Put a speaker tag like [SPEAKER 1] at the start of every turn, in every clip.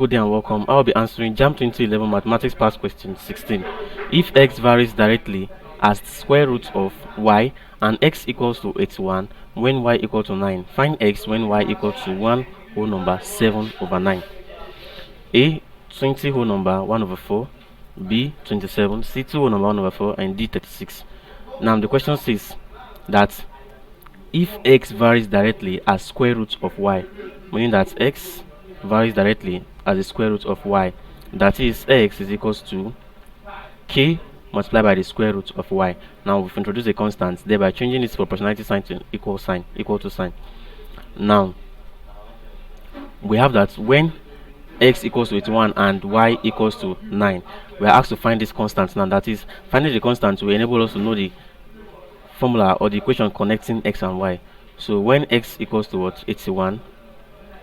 [SPEAKER 1] good day and welcome. I'll be answering JAMB 2011 Mathematics Past Question 16. If x varies directly as the square root of y and x equals to 81 when y equal to 9, find x when y equal to 1 whole number 7 over 9. A. 20 whole number 1 over 4, B. 27, C. 2 whole number 1 over 4, and D. 36. Now the question says that if x varies directly as square root of y, meaning that x varies directly as the square root of y, that is x is equals to k multiplied by the square root of y. Now we've introduced a constant, thereby changing its proportionality sign to equal to sign. Now we have that when x equals to 81 and y equals to 9, we are asked to find this constant. Now that is, finding the constant will enable us to know the formula or the equation connecting x and y. So when x equals to what? 81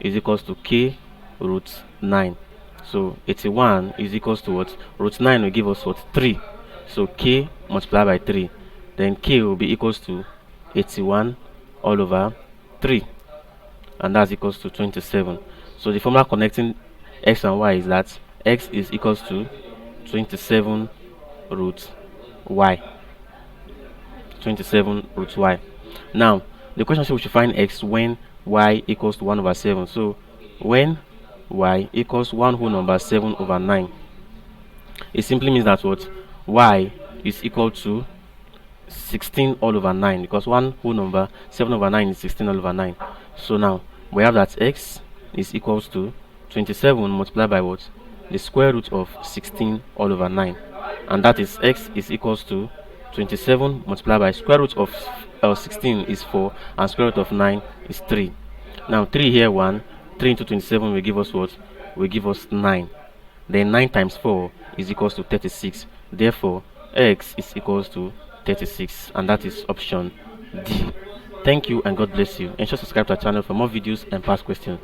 [SPEAKER 1] is equals to k root 9. So 81 is equals to what? Root 9 will give us what? 3. So k multiplied by 3. Then k will be equals to 81 all over 3. And that's equals to 27. So the formula connecting x and y is that x is equals to 27 root y. 27 root y. Now the question says we should find x when y equals to 1 over 7. So when y equals 1 whole number 7 over 9, it simply means that what? Y is equal to 16 all over 9, because 1 whole number 7 over 9 is 16 all over 9. So now we have that x is equals to 27 multiplied by what? The square root of 16 all over 9, and that is x is equals to 27 multiplied by square root of 16 is 4, and square root of 9 is 3. Now 3 here 1, 3 into 27 will give us what? Will give us 9. Then 9 times 4 is equals to 36. Therefore x is equals to 36, and that is option D. Thank you and God bless you. Ensure to subscribe to our channel for more videos and past questions.